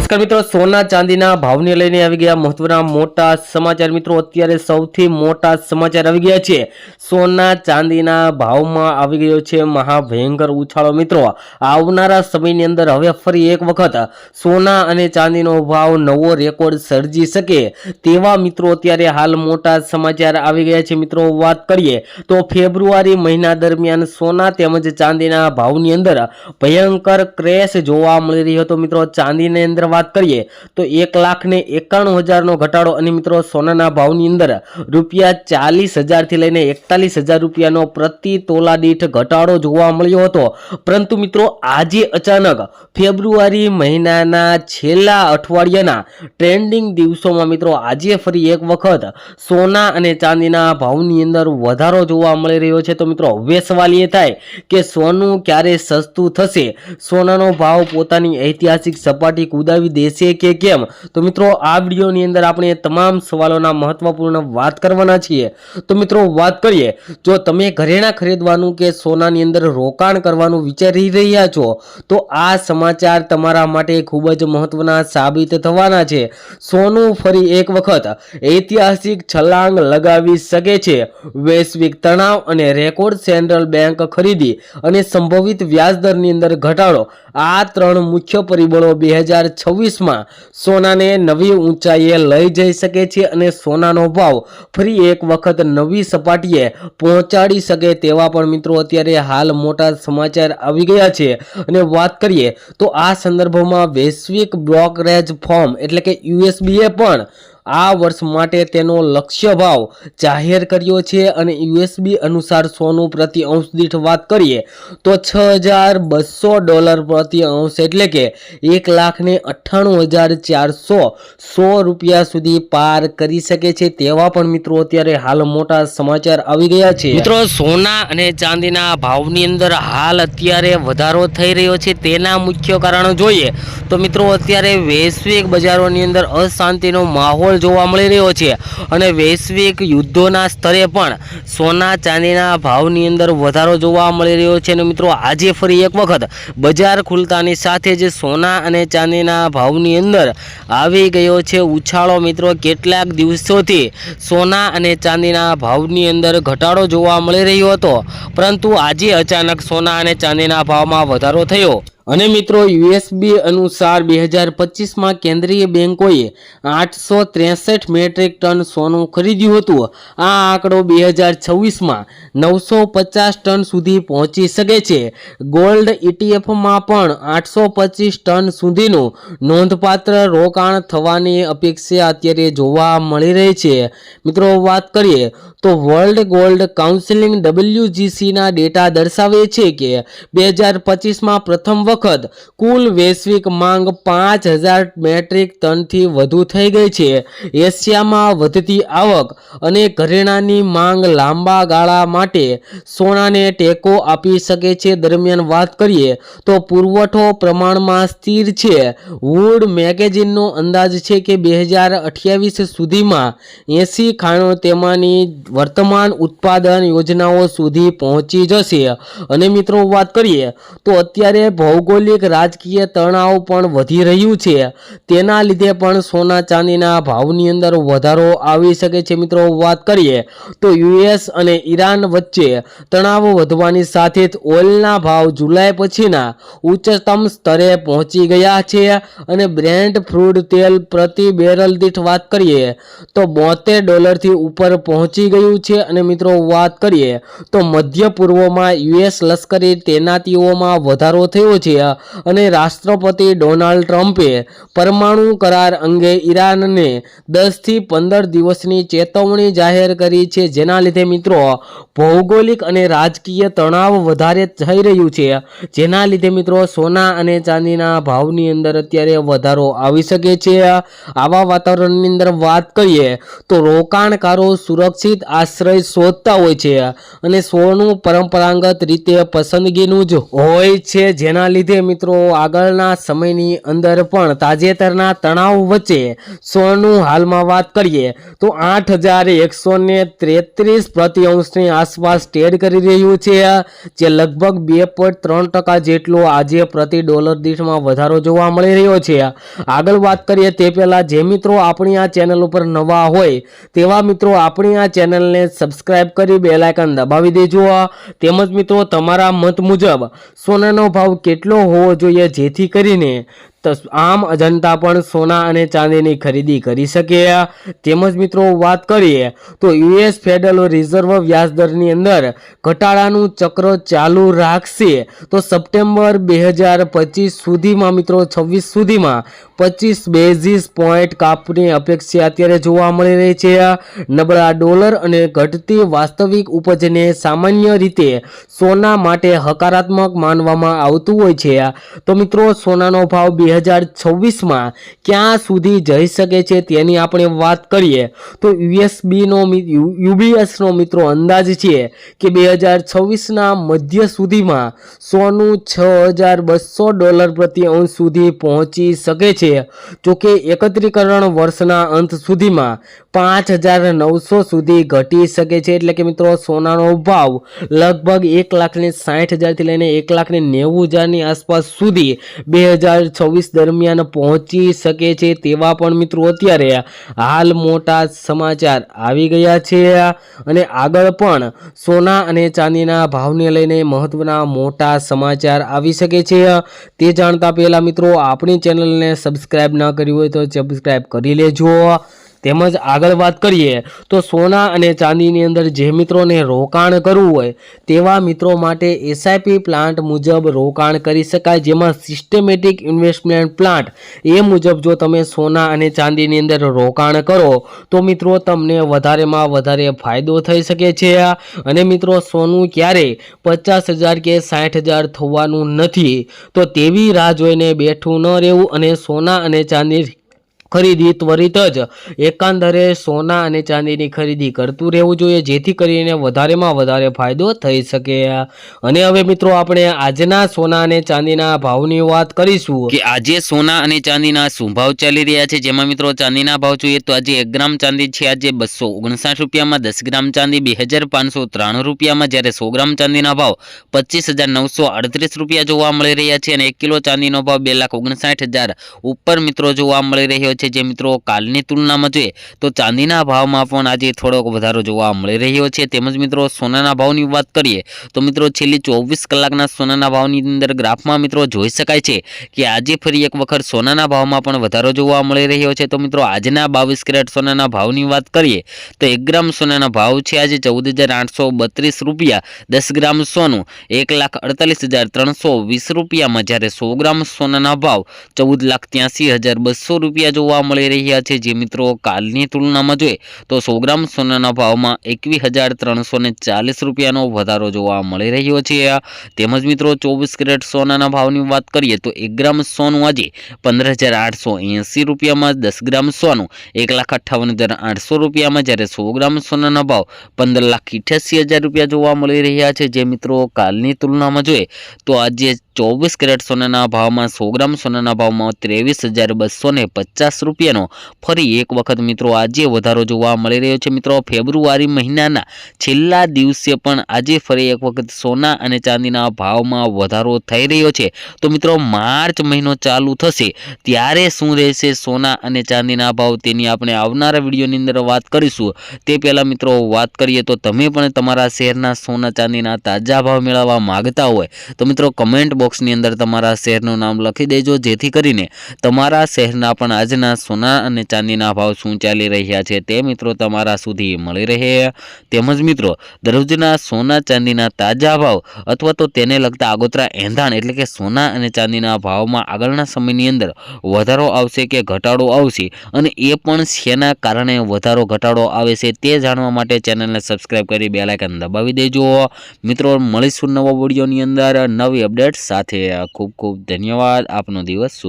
નમસ્કાર મિત્રો, સોના ચાંદીના ભાવને લઈને આવી ગયા મહત્વના મોટા સમાચાર। મિત્રો અત્યારે સૌથી મોટા સમાચાર આવી ગયા છે। સોના ચાંદીના ભાવમાં આવી ગયો છે મહાભયંકર ઉછાળો। મિત્રો આવનારા સમયની અંદર હવે ફરી એક વખત સોના અને ચાંદીનો ભાવ નવો રેકોર્ડ સર્જી શકે તેવા મિત્રો અત્યારે હાલ મોટા સમાચાર આવી ગયા છે। મિત્રો વાત કરીએ તો ફેબ્રુઆરી મહિના દરમિયાન સોના તેમજ ચાંદીના ભાવની અંદર ભયંકર ક્રેશ જોવા મળી રહ્યો હતો। મિત્રો ચાંદીની અંદર વાત કરીએ તો 1,91,000 નો ઘટાડો અને મિત્રો સોનાના ભાવની અંદર ₹40,000 થી લઈને 41,000 રૂપિયાનો પ્રતિ તોલા દીઠ ઘટાડો જોવા મળ્યો હતો। પરંતુ મિત્રો આજે અચાનક ફેબ્રુઆરી મહિનાના છેલ્લા અઠવાડિયાના ટ્રેન્ડિંગ દિવસોમાં મિત્રો આજે ફરી એક વખત સોના અને ચાંદીના ભાવની અંદર વધારો જોવા મળી રહ્યો છે। તો મિત્રો હવે સવાલ એ થાય કે સોનું ક્યારે સસ્તું થશે, સોનાનો ભાવ પોતાની ઐતિહાસિક સપાટી કુદાવી દેશે કે કેમ? તો મિત્રો આ વિડીયોની અંદર આપણે તમામ સવાલોના મહત્વપૂર્ણ વાત કરવાના છીએ। તો મિત્રો વાત કરીએ, જો તમે ઘરેણાં ખરીદવાનું કે સોનાની અંદર રોકાણ કરવાનું વિચારી રહ્યા છો તો આ સમાચાર તમારા માટે ખૂબ જ મહત્વના સાબિત થવાના છે। સોનું ફરી એક વખત ઐતિહાસિક છલાંગ લગાવી શકે છે। વૈશ્વિક તણાવ અને રેકોર્ડ સેન્ટ્રલ બેંક ખરીદી અને સંભવિત વ્યાજદરની અંદર ઘટાડો, આ ત્રણ મુખ્ય પરિબળો 2026માં સોનાને નવી ઊંચાઈએ લઈ જઈ શકે છે અને સોનાનો ભાવ ફરી એક વખત નવી સપાટીએ પહોંચાડી શકે તેવા પણ મિત્રો અત્યારે હાલ મોટા સમાચાર આવી ગયા છે। અને વાત કરીએ તો આ સંદર્ભમાં વૈશ્વિક બ્રોકરેજ ફર્મ એટલે કે યુએસબીએ પણ આ વર્ષ માટે તેનો લક્ષ્ય ભાવ જાહેર કર્યો છે અને યુએસબી અનુસાર સોનું પ્રતિ અંશ દીઠ વાત કરીએ તો $6,200 પ્રતિ અંશ એટલે કે 1,98,410 રૂપિયા સુધી પાર કરી શકે છે તેવા પણ મિત્રો અત્યારે હાલ મોટા સમાચાર આવી ગયા છે। મિત્રો સોના અને ચાંદીના ભાવની અંદર હાલ અત્યારે વધારો થઈ રહ્યો છે તેના મુખ્ય કારણો જોઈએ તો મિત્રો અત્યારે વૈશ્વિક બજારોની અંદર અશાંતિનો માહોલ જોવા મળી રહ્યો છે અને વૈશ્વિક યુદ્ધોના સ્તરે પણ સોના ચાંદીના ભાવની અંદર વધારો જોવા મળી રહ્યો છે। અને મિત્રો આજે ફરી એક વખત બજાર ખુલતાની સાથે જ સોના અને ચાંદીના ભાવની અંદર આવી ગયો છે ઉછાળો। મિત્રો કેટલાક દિવસોથી સોના અને ચાંદીના ભાવની અંદર ઘટાડો જોવા મળી રહ્યો હતો, પરંતુ આજે અચાનક સોના અને ચાંદીના ભાવમાં વધારો થયો। અને મિત્રો યુએસબી અનુસાર 2025માં કેન્દ્રીય બેંકોએ 863 મેટ્રિક ટન સોનું ખરીદ્યું હતું। આ આંકડો 2026માં 950 ટન સુધી પહોંચી શકે છે। ગોલ્ડ ઇટીએફમાં પણ 825 ટન સુધીનું નોંધપાત્ર રોકાણ થવાની અપેક્ષા અત્યારે જોવા મળી રહી છે। મિત્રો વાત કરીએ તો વર્લ્ડ ગોલ્ડ કાઉન્સિલિંગ WGCના ડેટા દર્શાવે છે કે 2025માં પ્રથમ વખત કુલ વૈશ્વિક માંગ 5,000 મેટ્રિક ટનથી વધુ થઈ ગઈ છે। એશિયામાં વધતી આવક અને ઘરેણાંની માંગ લાંબા ગાળા માટે સોનાને ટેકો આપી શકે છે। દરમિયાન વાત કરીએ તો પુરવઠો પ્રમાણમાં સ્થિર છે। વુડ મેગેઝિનનો અંદાજ છે કે 2028 સુધીમાં 80 ખાણો તેમાંની વર્તમાન ઉત્પાદન યોજનાઓ સુધી પહોંચી જશે। અને મિત્રો વાત કરીએ તો અત્યારે ભૌગોલિક રાજકીય તણાવ પણ વધી રહ્યું છે, તેના લીધે પણ સોના ચાંદીના ભાવની અંદર વધારો આવી શકે છે। મિત્રો વાત કરીએ તો યુએસ અને ઈરાન વચ્ચે તણાવ વધવાની સાથે જ ઓઇલના ભાવ જુલાઈ પછીના ઉચ્ચતમ સ્તરે પહોંચી ગયા છે અને બ્રેન્ટ ક્રૂડ તેલ પ્રતિ બેરલ દીઠ વાત કરીએ તો $72 થી ઉપર પહોંચી ગયું છે। અને મિત્રો વાત કરીએ તો મધ્ય પૂર્વમાં યુએસ લશ્કરી તૈનાતીઓમાં વધારો થયો છે અને રાષ્ટ્રપતિ ડોનાલ્ડ ટ્રમ્પે પરમાણુ કરાર અંગે ઈરાનને 10 થી 15 દિવસની ચેતવણી જાહેર કરી છે, જેના લીધે મિત્રો ભૌગોલિક અને રાજકીય તણાવ વધારે થઈ રહ્યું છે, જેના લીધે મિત્રો સોના અને ચાંદીના ભાવની અંદર અત્યારે વધારો આવી શકે છે। આવા વાતાવરણની અંદર વાત કરીએ તો રોકાણકારો સુરક્ષિત આશ્રય શોધતા હોય છે અને સોનું પરંપરાગત રીતે પસંદગીનું જ હોય છે, જેના લીધે મિત્રો આગળના સમયની અંદર પણ તાજેતરના તણાવ વચ્ચે સોનું હાલમાં વાત કરીએ તો 8,133 પ્રતિ અંશની આસપાસ ટ્રેડ કરી રહ્યું છે, જે લગભગ 2.3% જેટલો આજે પ્રતિ ડોલર દીઠમાં વધારો જોવા મળી રહ્યો છે। આગળ વાત કરીએ તે પહેલા જે મિત્રો આપણી આ ચેનલ ઉપર નવા હોય તેવા મિત્રો આપણી આ ચેનલને સબસ્ક્રાઇબ કરી બેલ આઇકન દબાવી દેજો। તેમજ મિત્રો તમારા મત મુજબ સોનાનો ભાવ કેટલો હોવો જોઈએ જેથી કરીને આમ જનતા પણ સોના અને ચાંદીની ખરીદી કરી શકે। તેમજ મિત્રો વાત કરીએ તો યુએસ ફેડરલ રિઝર્વ વ્યાજદરની અંદર ઘટાડાનું ચક્ર ચાલુ રાખશે તો સપ્ટેમ્બર 2025 સુધીમાં મિત્રો 26 સુધીમાં 25 બેઝિસ પોઈન્ટ કાપની અપેક્ષા અત્યારે જોવા મળી રહી છે। નબળા ડોલર અને ઘટતી વાસ્તવિક ઉપજને સામાન્ય રીતે સોના માટે હકારાત્મક માનવામાં આવતું હોય છે। તો મિત્રો સોનાનો ભાવ 2026માં ક્યાં સુધી જઈ શકે છે તેની આપણે વાત કરીએ તો યુબીએસનો મિત્રો અંદાજ છે કે 2026ના મધ્ય સુધીમાં સોનું $6,200 પ્રતિ અંશ સુધી પહોંચી શકે છે। જોકે એકત્રીકરણ વર્ષના અંત સુધીમાં 5,900 સુધી ઘટી શકે છે, એટલે કે મિત્રો સોનાનો ભાવ લગભગ 1,60,000 થી લઈને 1,90,000ની આસપાસ સુધી 2026 દરમિયાન પહોંચી શકે છે તેવા પણ મિત્રો અત્યારે હાલ મોટા સમાચાર આવી ગયા છે। અને આગળ પણ સોના અને ચાંદીના ભાવને લઈને મહત્વના મોટા સમાચાર આવી શકે છે। તે જાણતા પહેલા મિત્રો આપણી ચેનલને સબસ્ક્રાઇબ ન કરી હોય તો સબસ્ક્રાઇબ કરી લેજો। તેમજ આગળ વાત કરીએ તો સોના અને ચાંદીની અંદર જે મિત્રોને રોકાણ કરવું હોય તેવા મિત્રો માટે એસઆઈપી પ્લાન્ટ મુજબ રોકાણ કરી શકાય, જેમાં સિસ્ટમેટિક ઇન્વેસ્ટમેન્ટ પ્લાન્ટ એ મુજબ જો તમે સોના અને ચાંદીની અંદર રોકાણ કરો તો મિત્રો તમને વધારેમાં વધારે ફાયદો થઈ શકે છે। અને મિત્રો સોનું ક્યારેય 50,000 કે 60,000 થવાનું નથી, તો તેવી રાહ જોઈને બેઠું ન રહેવું અને સોના અને ચાંદી ખરીદી ત્વરિત જ એકંદરે સોના અને ચાંદીની ખરીદી કરતું રહેવું જોઈએ જેથી કરીને વધારેમાં વધારે ફાયદો થઈ શકે। અને હવે મિત્રો આપણે આજના સોના અને ચાંદીના ભાવની વાત કરીશું કે આજે સોના અને ચાંદીના શું ભાવ ચાલી રહ્યા છે, જેમાં મિત્રો ચાંદીના ભાવ જોઈએ તો આજે 1 ગ્રામ ચાંદી છે આજે 259 રૂપિયામાં, 10 ગ્રામ ચાંદી 2,593 રૂપિયામાં, જ્યારે 100 ગ્રામ ચાંદીના ભાવ 25,938 રૂપિયા જોવા મળી રહ્યા છે અને 1 કિલો ચાંદીનો ભાવ 2,59,000 ઉપર મિત્રો જોવા મળી રહ્યો છે। જે મિત્રો કાલની તુલનામાં જોઈએ તો ચાંદીના ભાવમાં પણ આજે થોડોક વધારો જોવા મળી રહ્યો છે। તેમજ મિત્રો સોનાના ભાવની વાત કરીએ તો મિત્રો છેલ્લી 24 કલાકના સોનાના ભાવની અંદર ગ્રાફમાં મિત્રો જોઈ શકાય છે કે આજે ફરી એક વખત સોનાના ભાવમાં પણ વધારો જોવા મળી રહ્યો છે। તો મિત્રો આજના 22 કેરેટ સોનાના ભાવની વાત કરીએ તો 1 ગ્રામ સોનાના ભાવ છે આજે 14,832 રૂપિયા, 10 ગ્રામ સોનું 1,48,320 રૂપિયામાં, જ્યારે 100 ગ્રામ સોનાના ભાવ 14,83,200 રૂપિયા જોવા મળી રહ્યા છે। જે મિત્રો કાલની તુલનામાં જોઈએ તો 100 ગ્રામ સોનાના ભાવમાં 21,340 રૂપિયાનો વધારો જોવા મળી રહ્યો છે। તેમજ મિત્રો 24 કેરેટ સોનાના ભાવની વાત કરીએ તો 1 ગ્રામ સોનું આજે 15,880 રૂપિયામાં, 10 ગ્રામ સોનું 1,58,800 રૂપિયામાં, જ્યારે 100 ગ્રામ સોનાના ભાવ 15,88,000 રૂપિયા જોવા મળી રહ્યા છે। જે મિત્રો કાલની તુલનામાં જોઈએ તો આજે 24 કેરેટ સોનાના ભાવમાં 100 ગ્રામ સોનાના ભાવમાં 23,250 રૂપિયાનો ફરી એક વખત મિત્રો આજે વધારો જોવા મળી રહ્યો છે। મિત્રો ફેબ્રુઆરી મહિનાના છેલ્લા દિવસે પણ આજે ફરી એક વખત સોના અને ચાંદીના ભાવમાં વધારો થઈ રહ્યો છે। તો મિત્રો માર્ચ મહિનો ચાલુ થશે ત્યારે શું રહેશે સોના અને ચાંદીના ભાવ તેની આપણે આવનારા વિડીયોની અંદર વાત કરીશું। તે પહેલા મિત્રો વાત કરીએ તો તમે પણ તમારા શહેરના સોના ચાંદીના તાજા ભાવ મેળવવા માંગતા હોય તો મિત્રો કમેન્ટ બોક્સની અંદર તમારા શહેરનું નામ લખી દેજો જેથી કરીને તમારા શહેરના પણ આજના સોના અને ચાંદીના ભાવ શું ચાલી રહ્યા છે તે મિત્રો તમારા સુધી મળી રહે। તેમજ મિત્રો દરરોજના સોના ચાંદીના તાજા ભાવ અથવા તો તેને લગતા આગોતરા એંધાણ એટલે કે સોના અને ચાંદીના ભાવમાં આગળના સમયની અંદર વધારો આવશે કે ઘટાડો આવશે અને એ પણ શેના કારણે વધારો ઘટાડો આવે છે તે જાણવા માટે ચેનલને સબસ્ક્રાઇબ કરી બેલ આઇકન દબાવી દેજો। મિત્રો મળીશું નવા વિડીયોની અંદર નવી અપડેટ સાથે। ખૂબ ખૂબ ધન્યવાદ। આપનો દિવસ શુભ।